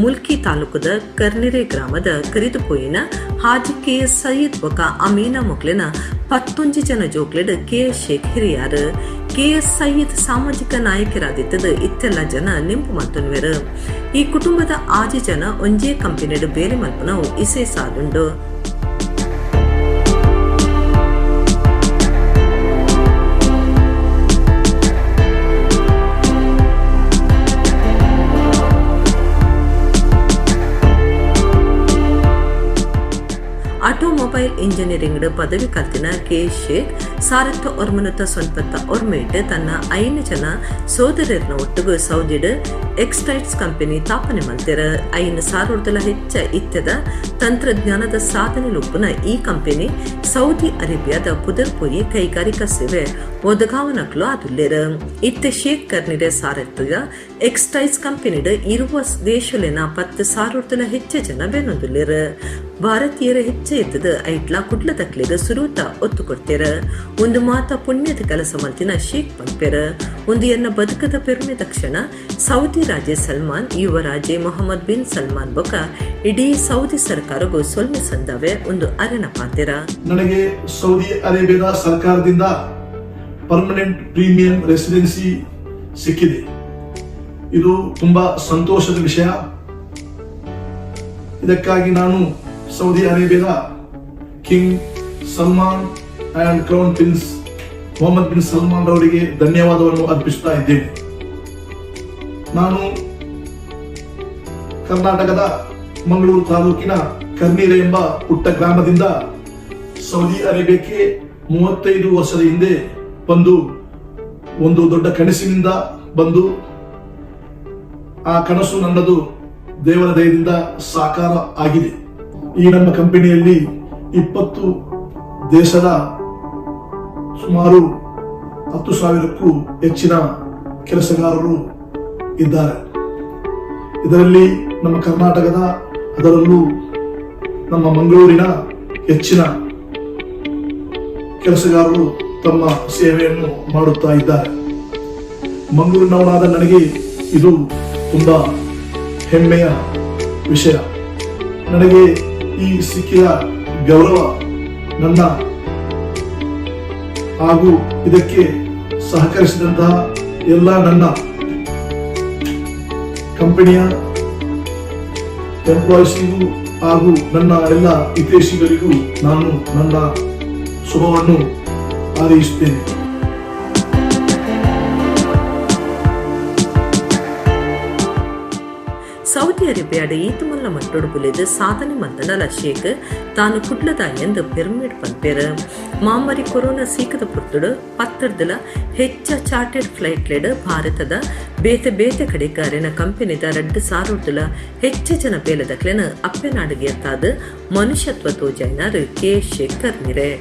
ಮುಲ್ಕಿ ತಾಲೂಕದ ಕರ್ನಿರೆ ಗ್ರಾಮದ ಕರಿದುಪೋಯಿನ ಹಾಜಿ ಕೆಎಸ್ ಸಯೀದ್ ಬೊಕ ಅಮೀನಾ ಮೊಕ್ಲೆನ 11 ಜನ ಜೋಕ್ಲೆಡ್ ಕೆಎಸ್ ಶೇಖ್ ಹಿರಿಯಾರು ಕೆಎಸ್ ಸಯೀದ್ ಸಾಮಾಜಿಕ ನಾಯಕರಾದಿತ್ತದ ಇತ್ತೆಲ್ಲ ಜನ ನಿಂಪು ಮಲ್ತುನ್ವೆರು ಈ ಕುಟುಂಬದ 6 ಜನ ಒಂಜೇ ಕಂಪನಿಡ್ ಬೇರೆ ಮಲ್ಪನವು ಇಸೆ ಸಾದುಂಡು ಆಟೋಮೊಬೈಲ್ ಇಂಜಿನಿಯರಿಂಗ್ ಪದವಿ ಕಲ್ತಿನ ಕೆ ಶೇಖ್ ಸಾರತ್ತ ಒರ್ಮನತ ಸೊನ್ಪತ್ತ ಒರ್ಮೇಟ್ ತನ್ನ 5 ಜನ ಸೋದರರನ್ನ ಒಟ್ಟಿಗೆ ಸೌದಿಡ್ ಎಕ್ಸ್ಟೈಟ್ಸ್ ಕಂಪನಿ ತಾಪನೆ ಮಲ್ತೆರ 5,000 ಹೆಚ್ಚ ಇತ್ಯದ ತಂತ್ರಜ್ಞಾನದ ಸಾಧನೆ ಲುಪ್ಪುನ ಈ ಕಂಪನಿ ಸೌದಿ ಅರೇಬಿಯಾದ ಪುದರ್ ಪೊಯಿ ಕೈಗಾರಿಕಾ ಸೇವೆ ಒದಗಾವನಕ್ಲು ಆದುಲ್ಲೇರ ಇತ್ತೆ ಶೇಖ್ ಕರ್ನಿರೆ ಸಾರತ್ತುಗ ಎಕ್ಸ್ಟೈಟ್ಸ್ ಕಂಪನಿಡ್ ಇರುವ ದೇಶಲಿನ 10,000 ಹೆಚ್ಚ ಜನ ಬೆನ್ನೊಂದುಲ್ಲೇರ ಭಾರತೀಯರ ಹೆಚ್ಚ ಇದ್ದದ ಐಟ್ಲ ಕುಡ್ಲ ತಕ್ಲಿಗ ಸುರೂತ ಒತ್ತು ಕೊಡ್ತೇರ ಒಂದು ಮಾತ ಪುಣ್ಯದ ಕೆಲಸ ಮಲ್ತಿನ ಶೇಖ್ ಪಂಪೆರ ಒಂದು ಎನ್ನ ಬದುಕದ ಪೆರುಮೆ ತಕ್ಷಣ ಸೌದಿ ರಾಜೆ ಸಲ್ಮಾನ್ ಯುವರಾಜೆ ಮೊಹಮ್ಮದ್ ಬಿನ್ ಸಲ್ಮಾನ್ ಬೊಕ ಇಡೀ ಸೌದಿ ಸರ್ಕಾರಗೂ ಸೊಲ್ಮೆ ಸಂದವೆ ಒಂದು ಅರೆನ ಪಾತೆರ ನನಗೆ ಸೌದಿ ಅರೇಬಿಯಾದ ಸರ್ಕಾರದಿಂದ ಪರ್ಮನೆಂಟ್ ಪ್ರೀಮಿಯಂ ರೆಸಿಡೆನ್ಸಿ ಸಿಕ್ಕಿದೆ. ಇದು ತುಂಬಾ ಸಂತೋಷದ ವಿಷಯ. ಇದಕ್ಕಾಗಿ ನಾನು ಸೌದಿ ಅರೇಬಿಯಾದ King Salman and Crown Prince Mohammed bin Salman ರವರಿಗೆ ಧನ್ಯವಾದವನ್ನು ಅರ್ಪಿಸುತ್ತಾ ಇದ್ದೇನೆ. ನಾನು ಕರ್ನಾಟಕದ ಮಂಗಳೂರು ತಾಲೂಕಿನ ಕರ್ನಿರೆ ಎಂಬ ಪುಟ್ಟ ಗ್ರಾಮದಿಂದ ಸೌದಿ ಅರೇಬಿಯಾಕ್ಕೆ 35 ವರ್ಷದ ಹಿಂದೆ ಬಂದು ಒಂದು ದೊಡ್ಡ ಕನಸಿನಿಂದ ಬಂದು ಆ ಕನಸು ನನ್ನದು ದೇವರ ದಯದಿಂದ ಸಾಕಾರ ಆಗಿದೆ. ಈ ನಮ್ಮ ಕಂಪನಿಯಲ್ಲಿ 20 ದೇಶದ ಸುಮಾರು 10,000ಕ್ಕೂ ಹೆಚ್ಚಿನ ಕೆಲಸಗಾರರು ಇದ್ದಾರೆ. ಇದರಲ್ಲಿ ನಮ್ಮ ಕರ್ನಾಟಕದ ಅದರಲ್ಲೂ ನಮ್ಮ ಮಂಗಳೂರಿನ ಹೆಚ್ಚಿನ ಕೆಲಸಗಾರರು ತಮ್ಮ ಸೇವೆಯನ್ನು ಮಾಡುತ್ತಾ ಇದ್ದಾರೆ. ಮಂಗಳೂರಿನವನಾದ ನನಗೆ ಇದು ತುಂಬಾ ಹೆಮ್ಮೆಯ ವಿಷಯ. ನನಗೆ ಈ ಸಿಕ್ಕಿದ ಗೌರವ ನನ್ನ ಹಾಗೂ ಇದಕ್ಕೆ ಸಹಕರಿಸಿದಂತಹ ಎಲ್ಲ ನನ್ನ ಕಂಪನಿಯ ಎಂಪ್ಲಾಯೀಸಿಗೂ ಹಾಗೂ ನನ್ನ ಎಲ್ಲ ಹಿತೈಷಿಗಳಿಗೂ ನಾನು ನನ್ನ ಶುಭವನ್ನು ಹಾರೈಸುತ್ತೇನೆ. ಸೌದಿ ಅರೇಬಿಯಾದ ಈತುಮಲ್ಲ ಮಟ್ಟೋಡು ಬುಲಿದು ಸಾಧನೆ ಮಂತನಲ ಶೇಖ್ ತಾನು ಕುಡ್ಲದ ಎಂದು ಪಿರಮಿಡ್ ಪಂಪೇರು ಮಾಮರಿ ಕೊರೋನಾ ಸೀಕದ ಪುರ್ತುಡು ಪತ್ತರ್ದಲ ಹೆಚ್ಚ ಚಾರ್ಟೆಡ್ ಫ್ಲೈಟ್ ಲೆಡ್ ಭಾರತದ ಬೇತೆ ಬೇತೆ ಕಡೆಗಾರಿನ ಕಂಪನಿದ 2,000 ಹೆಚ್ಚು ಜನ ಬೇಲದಕ್ಲೆನ ಅಪ್ಪೆನಾಡಿಗೆ ಎತ್ತಾದ ಮನುಷ್ಯತ್ವ ತೋಜೈನಾರು ಕೆ ಶೇಖರ್ ನಿರೆ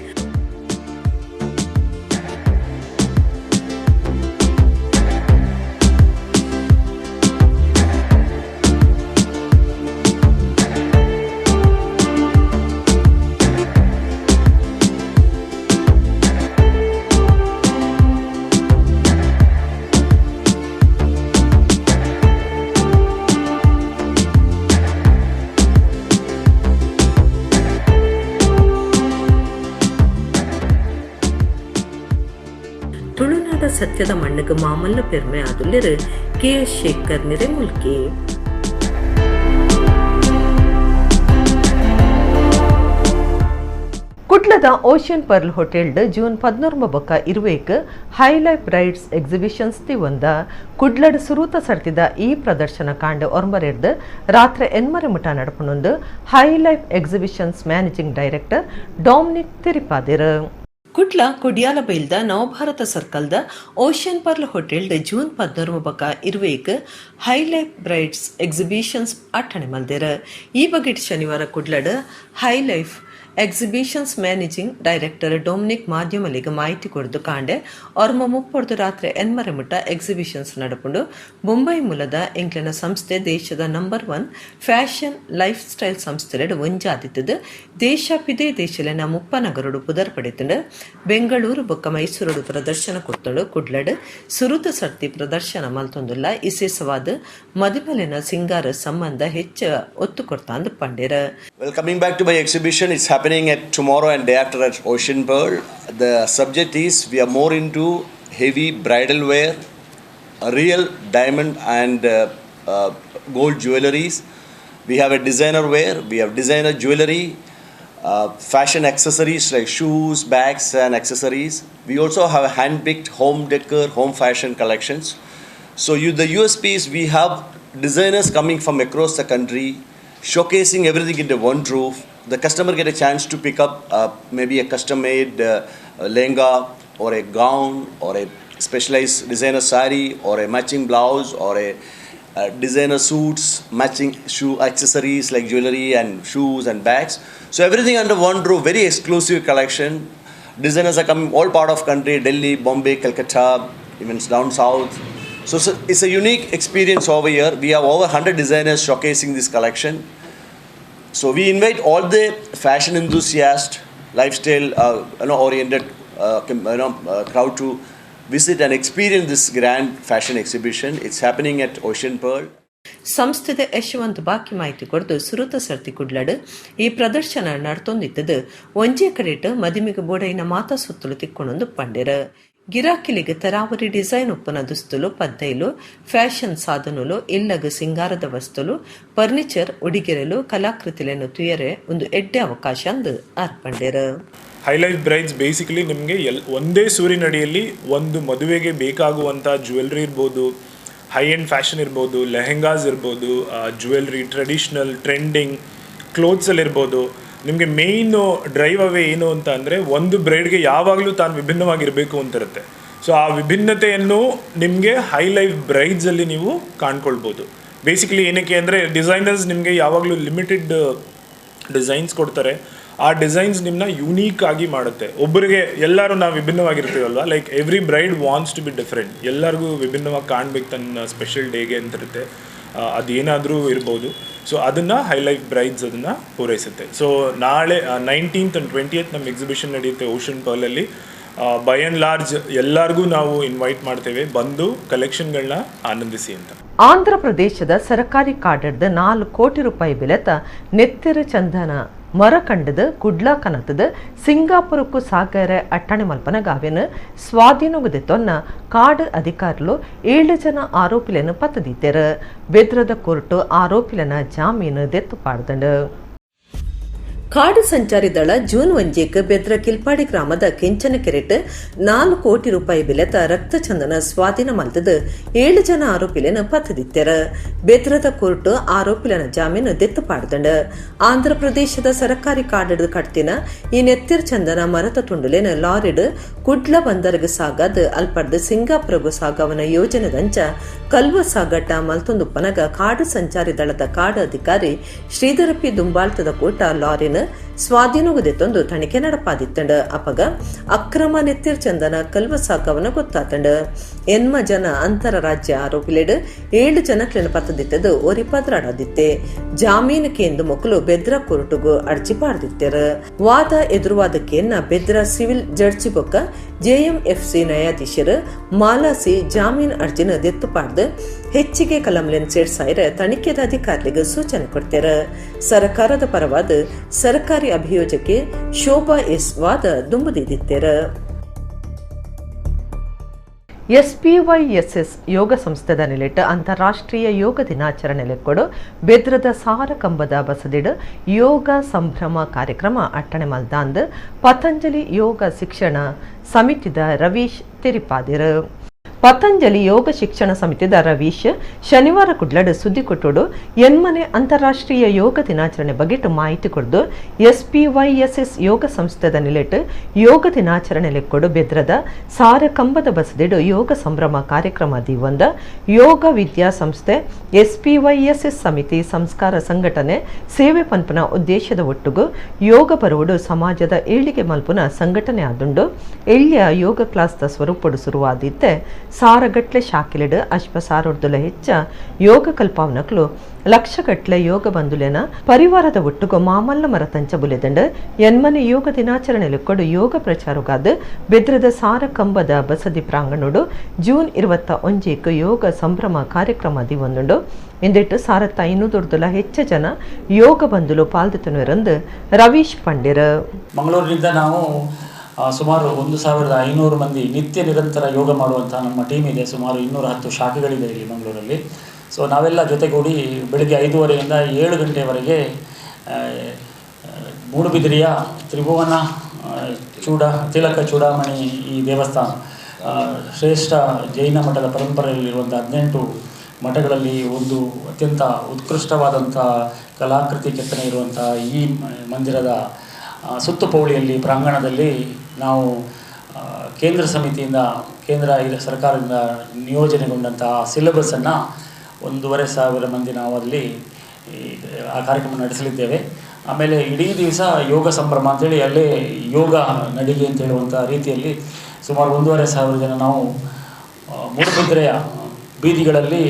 ತುಳುನಾಡ ಸತ್ಯದ ಮಣ್ಣಿಗೆ ಮಾಮಲ್ಲ ಪೆರ್ಮೆ ಆದುಲ್ಲಿರು ಕೆ ಶೇಖರ್ ನಿರೆ ಮುಲ್ಕಿ. ಕುಡ್ಲದ ಓಷನ್ ಪರ್ಲ್ ಹೋಟೆಲ್ಡ್ ಜೂನ್ 14 ಬೊಕ್ಕ 20 ಹೈ ಲೈಫ್ ರೈಡ್ಸ್ ಎಕ್ಸಿಬಿಷನ್ಸ್ ತಿವಂದ ಕುಡ್ಲಡ್ ಸುರೂತ ಸರ್ತಿದ ಈ ಪ್ರದರ್ಶನ ಕಾಂಡ ಒರ್ಮರೆರ್ದು ರಾತ್ರಿ 8 ಮುಟ ನಡಪನೊಂದು high life exhibitions managing director Dominic ತಿರಿಪಾದಿರು. ಕುಡ್ಲ ಕುಡಿಯಾಲ ಬೈಲ್ದ ನವಭಾರತ ಸರ್ಕಲ್ದ ಓಷನ್ ಪರ್ಲ್ ಹೋಟೆಲ್ಡ್ ಜೂನ್ 14 ಬೊಕ್ಕ 20 ಹೈ ಲೈಫ್ ರೈಡ್ಸ್ ಎಕ್ಸಿಬಿಷನ್ಸ್ ಅಟ್ಟಣೆ ಮಲ್ದೇರ. ಈ ಬಗ್ಗೆ ಶನಿವಾರ ಕುಡ್ಲಡ್ high life exhibitions managing director Dominic ಮಾಧ್ಯಮಲಿಗೆ ಮಾಹಿತಿ ಕೊಡ್ದು ಕಾಂಡೆ ಅವ್ರಮ್ಮ ಮುಪ್ಪೊಡ್ದು ರಾತ್ರಿ 8 ಮುಟ ಎಕ್ಸಿಬಿಷನ್ಸ್ ನಡಪುಂಡು ಮುಂಬೈ ಮೂಲದ ಎಂಕ್ಲಿನ ಸಂಸ್ಥೆ ದೇಶದ ನಂಬರ್ 1 ಫ್ಯಾಷನ್ ಲೈಫ್ ಸ್ಟೈಲ್ ಸಂಸ್ಥೆಡ್ ಒಂಜಾದಿತ್ತದು ದೇಶಪಿದೇ ದೇಶಲಿನ 30 ನಗರಡು ಪುದರ್ ಪಡೆತುಂಡು ಬೆಂಗಳೂರು ಬೊಕ್ಕ ಮೈಸೂರಡು ಪ್ರದರ್ಶನ ಕೊತ್ತುಂಡು ಕುಡ್ಲಡ್ ಸುರುತ ಸರ್ತಿ ಪ್ರದರ್ಶನ ಮಲ್ತೊಂದುಲ್ಲ ವಿಶೇಷವಾದ ಮದುಮಲಿನ ಸಿಂಗಾರ ಸಂಬಂಧ ಹೆಚ್ಚ ಒತ್ತು ಕೊಡ್ತಾಂದು ಪಂಡೇರ. Well, coming back to my exhibition, it's happening at tomorrow and day after at Ocean Pearl. The subject is we are more into heavy bridal wear, real diamond and gold jewelries. We have a designer wear, we have designer jewelry, fashion accessories like shoes, bags and accessories. We also have hand-picked home decor, home fashion collections. So the USP is we have designers coming from across the country, showcasing everything under one roof. The customer get a chance to pick up maybe a custom-made lehenga or a gown or a specialized designer sari or a matching blouse or a designer suits, matching shoe accessories like jewelry and shoes and bags. So everything under one roof, very exclusive collection. Designers are coming all part of country, Delhi, Bombay, Calcutta, even down south. So it's a unique experience over here. We have over 100 designers showcasing this collection. So we invite all the fashion enthusiasts, lifestyle oriented crowd to visit and experience this grand fashion exhibition. It's happening at Ocean Pearl. ಸಂಸ್ಥೆದ ಯಶವಂತ್ ಬಾಕಿ ಮಾಹಿತಿ ಕೊಡ್ದು ಸುರುತ ಸರ್ತಿ ಕುಡ್ಲಡ್ ಈ ಪ್ರದರ್ಶನ ನಡ್ತೊಂದಿತ್ತದು ಒಂಜೇ ಕಡೆಟ್ ಮದಿಮಿಗೆ ಬೋಡೈನ ಮಾತಾ ಸುತ್ತಲು ತಿಕ್ಕೊಂಡೊಂದು ಪಂಡೇರ. ಗಿರಾಕಿಲಿಗೆ ತರಾವರಿ ಡಿಸೈನ್ ಉಪ್ಪನ ದುಸ್ತುಲು ಪದ್ದೈಲು ಫ್ಯಾಷನ್ ಸಾಧನಲು ಇಲ್ಲಗ ಸಿಂಗಾರದ ವಸ್ತುಲು ಫರ್ನಿಚರ್ ಉಡಿಗೆರೆಲು ಕಲಾಕೃತಿಗಳನ್ನು ತುಯರೆ ಒಂದು ಎಡ್ಡೆ ಅವಕಾಶ ಅಂದು ಅರ್ಪಂಡೇರ. ಹೈಲೈಟ್ ಬ್ರೈಡ್ಸ್ ಬೇಸಿಕಲಿ ನಿಮಗೆ ಒಂದೇ ಸೂರಿನಡಿಯಲ್ಲಿ ಒಂದು ಮದುವೆಗೆ ಬೇಕಾಗುವಂಥ ಜ್ಯುವೆಲ್ರಿ ಇರ್ಬೋದು, ಹೈ ಎಂಡ್ ಫ್ಯಾಷನ್ ಇರ್ಬೋದು, ಲೆಹೆಂಗಾಸ್ ಇರ್ಬೋದು, ಜ್ಯುವೆಲ್ರಿ ಟ್ರೆಡಿಷ್ನಲ್ ಟ್ರೆಂಡಿಂಗ್ ಕ್ಲೋತ್ಸಲ್ಲಿರ್ಬೋದು. ನಿಮಗೆ ಮೇಯ್ನು ಡ್ರೈವ್ ಅವೇ ಏನು ಅಂತ ಅಂದರೆ ಒಂದು ಬ್ರೈಡ್ಗೆ ಯಾವಾಗಲೂ ತಾನು ವಿಭಿನ್ನವಾಗಿರಬೇಕು ಅಂತಿರುತ್ತೆ. ಸೊ ಆ ವಿಭಿನ್ನತೆಯನ್ನು ನಿಮಗೆ ಹೈ ಲೈಫ್ ಬ್ರೈಡ್ಸಲ್ಲಿ ನೀವು ಕಾಣ್ಕೊಳ್ಬೋದು. ಬೇಸಿಕಲಿ ಏನಕ್ಕೆ ಅಂದರೆ ಡಿಸೈನರ್ಸ್ ನಿಮಗೆ ಯಾವಾಗಲೂ ಲಿಮಿಟೆಡ್ ಡಿಸೈನ್ಸ್ ಕೊಡ್ತಾರೆ. ಆ ಡಿಸೈನ್ಸ್ ನಿಮ್ಮನ್ನ ಯುನೀಕ್ ಆಗಿ ಮಾಡುತ್ತೆ. ಒಬ್ಬರಿಗೆ ಎಲ್ಲರೂ ನಾವು ವಿಭಿನ್ನವಾಗಿರ್ತೀವಲ್ವ, like every bride wants to be different. ಎಲ್ಲರಿಗೂ ವಿಭಿನ್ನವಾಗಿ ಕಾಣಬೇಕು ತನ್ನ ಸ್ಪೆಷಲ್ ಡೇಗೆ ಅಂತಿರುತ್ತೆ. ಅದೇನಾದರೂ ಇರ್ಬೋದು. ಸೊ ಅದನ್ನು ಹೈಲೈಟ್ ಬ್ರೈಡ್ಸ್ ಅದನ್ನು ಪೂರೈಸುತ್ತೆ. ಸೊ ನಾಳೆ 19th and 20th ನಮ್ಮ ಎಕ್ಸಿಬಿಷನ್ ನಡೆಯುತ್ತೆ ಓಷನ್ ಪರ್ಲಲ್ಲಿ. ಬೈ ಆ್ಯಂಡ್ ಲಾರ್ಜ್ ಎಲ್ಲರಿಗೂ ನಾವು ಇನ್ವೈಟ್ ಮಾಡ್ತೇವೆ, ಬಂದು ಕಲೆಕ್ಷನ್ಗಳನ್ನ ಆನಂದಿಸಿ ಅಂತ. ಆಂಧ್ರ ಪ್ರದೇಶದ ಸರ್ಕಾರಿ ಕಾರ್ಡ್ 4 ಕೋಟಿ ರೂಪಾಯಿ ಬೆಲೆತ ನೆತ್ತೆರ ಚಂದನ ಮರಕಂಡದ ಕುಡ್ಲಾ ಕನತದ ಸಿಂಗಾಪುರಕ್ಕೂ ಸಾಗರ ಅಟ್ಟಣೆ ಮಲ್ಪನ ಗಾವ್ಯನ ಸ್ವಾಧೀನಗುದೆತ್ತೊನ್ನ ಕಾಡು ಅಧಿಕಾರುಲು 7 ಜನ ಆರೋಪಿలను ಪತ್ತದಿತ್ತೇರು. ಬೆದ್ರದ ಕೋರ್ಟು ಆರೋಪಿಲನ ಜಾಮೀನು ದೆತ್ತು ಪಾಡ್ದಂಡು. ಕಾಡು ಸಂಚಾರಿ ದಳ ಜೂನ್ 1 ಬೆದ್ರ ಕಿಲ್ಪಾಡಿ ಗ್ರಾಮದ ಕೆಂಚನ ಕೆರೆಟ್ 4 ಕೋಟಿ ರೂಪಾಯಿ ಬೆಲೆತ ರಕ್ತಚಂದನ ಸ್ವಾಧೀನ ಮಲ್ತದ 7 ಜನ ಆರೋಪಿలను ಪತ್ತದಿತ್ತೆರ. ಬೆದ್ರದ ಕೋರ್ಟ್ ಆರೋಪಿಲನ ಜಾಮೀನು ದೆತ್ತು ಪಾಡ್ದಂಡ. ಆಂಧ್ರ ಪ್ರದೇಶದ ಸರ್ಕಾರಿ ಕಾಡದ ಕಟ್ತಿನ ಈ ನೆತ್ತಿರ್ ಚಂದನ ಮರತ ತುಂಡುಲೇನ ಲಾರಿಡ್ ಕುಡ್ಲ ಬಂದರ್ಗ ಸಾಗದ ಅಲ್ಪಡ್ದ ಸಿಂಗಾಪುರಗು ಸಾಗವನ ಯೋಜನೆದಂಚ ಕಲ್ವ ಸಾಗಟ ಮಲ್ತೊಂದುಪ್ಪನಗ ಕಾಡು ಸಂಚಾರಿ ದಳದ ಕಾಡು ಅಧಿಕಾರಿ ಶ್ರೀಧರ ಪಿ ದುಂಬಾಳ್ತದ ಕೋಟ ಲಾರಿನ ಸ್ವಾಧೀನಗುದೆತ್ತೊಂದು ತನಿಖೆ ನಡಪಾದಿತ್ತಂಡ. ಅಪಗ ಅಕ್ರಮ ನೆತ್ತಿರ್ ಚಂದನ ಕಲ್ವ ಸಾಗವನ ಗೊತ್ತಾತಂಡ. 8 ಜನ ಅಂತರ ರಾಜ್ಯ ಆರೋಪಿಲೆಡ್ 7 ಜನಕ್ಲೆನ ಪತ್ತದಿತ್ತದು ಒರಿಪದ್ರಾಡದಿತ್ತೆ. ಜಾಮೀನಕ್ಕೆ ಎಂದು ಮಕ್ಕಳು ಬೆದ್ರ ಕೋರ್ಟುಗು ಅರ್ಜಿ ಪಾಡ್ದಿತ್ತೆರ. ವಾದ ಎದುರುವಾದಕ್ಕೆನ್ನ ಬೆದ್ರ ಸಿವಿಲ್ ಜಡ್ಜಿ ಬೊಕ್ಕ ಜೆಎಂಎಫ್ಸಿ ನ್ಯಾಯಾಧೀಶರು ಮಾಲಾಸಿ ಜಾಮೀನು ಅರ್ಜಿನ ದೆತ್ತು ಪಾಡ್ದು ಹೆಚ್ಚಿಗೆ ಕಲಂಲೆನ್ ಸೇರ್ಸಾಯಿರ ತನಿಖೆದ ಅಧಿಕಾರಿಗೆ ಸೂಚನೆ ಕೊಡ್ತಾರೆ. ಸರ್ಕಾರದ ಪರವಾದ ಸರ್ಕಾರಿ ಅಭಿಯೋಜಕೆ ಶೋಭಾ ಎಸ್ ವಾದ ದುಂಬುದಿದ್ದಿತ್ತೆರ. SPYSS ಯೋಗ ಸಂಸ್ಥೆದ ನೆಲೆಟ್ಟು ಅಂತಾರಾಷ್ಟ್ರೀಯ ಯೋಗ ದಿನಾಚರಣೆ ಲೆಕ್ಕೊಡು ಬೆದ್ರದ ಸಾರ ಕಂಬದ ಬಸದಿಡು ಯೋಗ ಸಂಭ್ರಮ ಕಾರ್ಯಕ್ರಮ ಅಟ್ಟಣೆ ಮಲ್ದಾಂದ್ ಪತಂಜಲಿ ಯೋಗ ಶಿಕ್ಷಣ ಸಮಿತಿದ ರವೀಶ್ ತೆರಿಪಾದಿರು. ಪತಂಜಲಿ ಯೋಗ ಶಿಕ್ಷಣ ಸಮಿತಿದ ರವೀಶ್ ಶನಿವಾರ ಕುಡ್ಲಡ್ ಸುದ್ದಿ ಕೊಟ್ಟೋಡು ಎನ್ಮನೆ ಅಂತಾರಾಷ್ಟ್ರೀಯ ಯೋಗ ದಿನಾಚರಣೆ ಬಗೆಟ್ಟು ಮಾಹಿತಿ ಕೊಡ್ದು SPYSS ಯೋಗ ಸಂಸ್ಥೆದ ನಿಲೆಟ್ಟು ಯೋಗ ದಿನಾಚರಣೆ ಲೆಕ್ಕೊಡು ಬೆದ್ರದ ಸಾರ ಕಂಬದ ಬಸದಿಡು ಯೋಗ ಸಂಭ್ರಮ ಕಾರ್ಯಕ್ರಮ ದಿವಂದ ಯೋಗ ವಿದ್ಯಾ ಸಂಸ್ಥೆ SPYSS ಸಮಿತಿ ಸಂಸ್ಕಾರ ಸಂಘಟನೆ ಸೇವೆ ಪನ್ಪನ ಉದ್ದೇಶದ ಒಟ್ಟುಗು ಯೋಗ ಬರುವುದು ಸಮಾಜದ ಏಳಿಗೆ ಮಲ್ಪುನ ಸಂಘಟನೆ ಆದುಂಡು ಎಳ್ಯ ಯೋಗ ಕ್ಲಾಸ್ದ ಸ್ವರೂಪಡು ಶುರುವಾದಿತ್ತೆ ಸಾರಗಟ್ಲೆ ಶಾಕಿಲೆಡ್ ಅಶ್ವಸಾರೋರ್ದುಲ ಹೆಚ್ಚ ಯೋಗ ಕಲ್ಪಾವನಕ್ಲು ಲಕ್ಷಗಟ್ಲೆ ಯೋಗ ಬಂದುಲೆನ ಪರಿವಾರದ ಒಟ್ಟುಗು ಮಾಮಲ್ಲ ಮರ ತಂಚ ಬುಲೆದಂಡ ಎನ್ಮನೆ ಯೋಗ ದಿನಾಚರಣೆ ಲೆಕ್ಕೊಡು ಯೋಗ ಪ್ರಚಾರಗಾದ ಬೆದ್ರದ ಸಾರ ಕಂಬದ ಬಸದಿ ಪ್ರಾಂಗಣೋಡು ಜೂನ್ 21 ಯೋಗ ಸಂಭ್ರಮ ಕಾರ್ಯಕ್ರಮ ದಿವಂದುಂಡು ಇಂದೆಟ್ಟು 1500 ಹೆಚ್ಚು ಜನ ಯೋಗ ಬಂದುಲು ಪಾಲ್ದಿತನುರಂದು ರವೀಶ್ ಪಂಡಿರ. ಮಂಗಳೂರಿನಿಂದ ನಾವು ಸುಮಾರು 1500 ಮಂದಿ ನಿತ್ಯ ನಿರಂತರ ಯೋಗ ಮಾಡುವಂಥ ನಮ್ಮ ಟೀಮ್ ಇದೆ. ಸುಮಾರು 210 ಶಾಖೆಗಳಿದೆ ಇಲ್ಲಿ ಮಂಗಳೂರಲ್ಲಿ. ಸೊ ನಾವೆಲ್ಲ ಜೊತೆಗೂಡಿ ಬೆಳಗ್ಗೆ 5:30ಯಿಂದ 7 ಗಂಟೆವರೆಗೆ ಮೂಡುಬಿದಿರೆಯ ತ್ರಿಭುವನ ತಿಲಕ ಚೂಡಾಮಣಿ ಈ ದೇವಸ್ಥಾನ ಶ್ರೇಷ್ಠ ಜೈನ ಮಠದ ಪರಂಪರೆಯಲ್ಲಿರುವಂಥ 18 ಮಠಗಳಲ್ಲಿ ಒಂದು ಅತ್ಯಂತ ಉತ್ಕೃಷ್ಟವಾದಂಥ ಕಲಾಕೃತಿ ಕೆತ್ತನೆ ಇರುವಂಥ ಈ ಮಂದಿರದ ಸುತ್ತುಪೌಳಿಯಲ್ಲಿ ಪ್ರಾಂಗಣದಲ್ಲಿ ನಾವು ಕೇಂದ್ರ ಸಮಿತಿಯಿಂದ ಕೇಂದ್ರ ಸರ್ಕಾರದಿಂದ ನಿಯೋಜನೆಗೊಂಡಂಥ ಸಿಲೆಬಸ್ಸನ್ನು 1,500 ಮಂದಿ ನಾವು ಅಲ್ಲಿ ಆ ಕಾರ್ಯಕ್ರಮ ನಡೆಸಲಿದ್ದೇವೆ. ಆಮೇಲೆ ಇಡೀ ದಿವಸ ಯೋಗ ಸಂಭ್ರಮ ಅಂತೇಳಿ ಅಲ್ಲೇ ಯೋಗ ನಡಿಗೆ ಅಂತ ಹೇಳುವಂಥ ರೀತಿಯಲ್ಲಿ ಸುಮಾರು 1,500 ಜನ ನಾವು ಮೂಡುಬಿದಿರೆಯ ಬೀದಿಗಳಲ್ಲಿ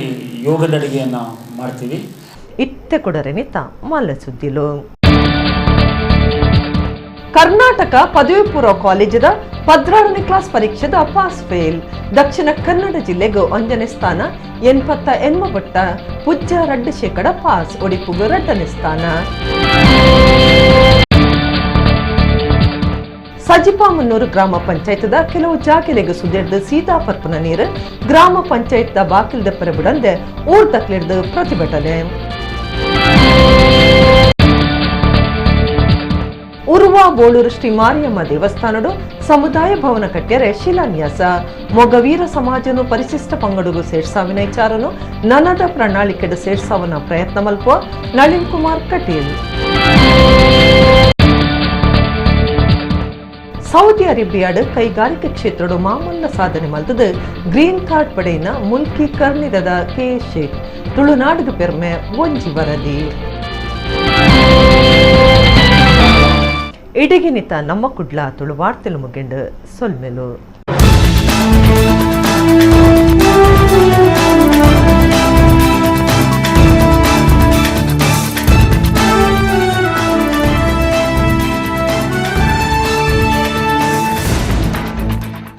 ಯೋಗ ನಡಿಗೆಯನ್ನು ಮಾಡ್ತೀವಿ. ಇತ್ತೆ ಕೊಡರೆನಿತ ಮಲ್ಲ ಸುದ್ದಿಲು. ಕರ್ನಾಟಕ ಪದವಿ ಪೂರ್ವ ಕಾಲೇಜದ 12ನೇ class ಪರೀಕ್ಷೆದ pass fail. Dakshina Kannada ಜಿಲ್ಲೆಗೂ 1ನೇ ಸ್ಥಾನ 88 ಬಟ್ಟ ಪುಜ್ಜ 2% ಪಾಸ್. ಒಡಿಪುಗು 2ನೇ ಸ್ಥಾನ. ಸಜಿಪಾ ಮುನ್ನೂರು ಗ್ರಾಮ ಪಂಚಾಯತ್ದ ಕೆಲವು ಜಾಗೆಲೆಗೆ ಸುದೆರ್ದು ಸೀತಾಪರ್ಪನ ನೀರು ಗ್ರಾಮ ಪಂಚಾಯತ್ದ ಬಾಕಿಲ್ದ ಪರಬಿಡಂದೆ ಊರ್ದಕ್ಲಿಡ್ದು ಪ್ರತಿಭಟನೆ. ಉರ್ವಾ ಬೋಳೂರು ಶ್ರೀ ಮಾರಿಯಮ್ಮ ದೇವಸ್ಥಾನಡು ಸಮುದಾಯ ಭವನ ಕಟ್ಯರೆ ಶಿಲಾನ್ಯಾಸ. ಮೊಗವೀರ ಸಮಾಜನು ಪರಿಶಿಷ್ಟ ಪಂಗಡಗೂ ಸೇರ್ಸಾವಿನ ವಿಚಾರನು ನನದ ಪ್ರಣಾಳಿಕೆಡು ಸೇರ್ಸಾವನ ಪ್ರಯತ್ನ ಮಲ್ಪುವ ನಳಿನ್ ಕುಮಾರ್ ಕಟೀಲ್. ಸೌದಿ ಅರೇಬಿಯಾಡ್ ಕೈಗಾರಿಕೆ ಕ್ಷೇತ್ರಡು ಮಾಮೂಲ ಸಾಧನೆ ಮಲ್ತದು ಗ್ರೀನ್ ಕಾರ್ಡ್ ಪಡೆಯಿನ ಮುಲ್ಕಿ ಕರ್ಣಿದದ ಕೆ ಶೇಖ್ ತುಳುನಾಡಿಗೆ ಪೆರ್ಮೆ ಒಂಜಿ ವರದಿ. ಇಡಗಿನಿತ ನಮ್ಮ ಕುಡ್ಲ ತುಳು ವಾರ್ತೆಲು ಮುಗಿಂಡು ಸೊಲ್ಮೆಲು.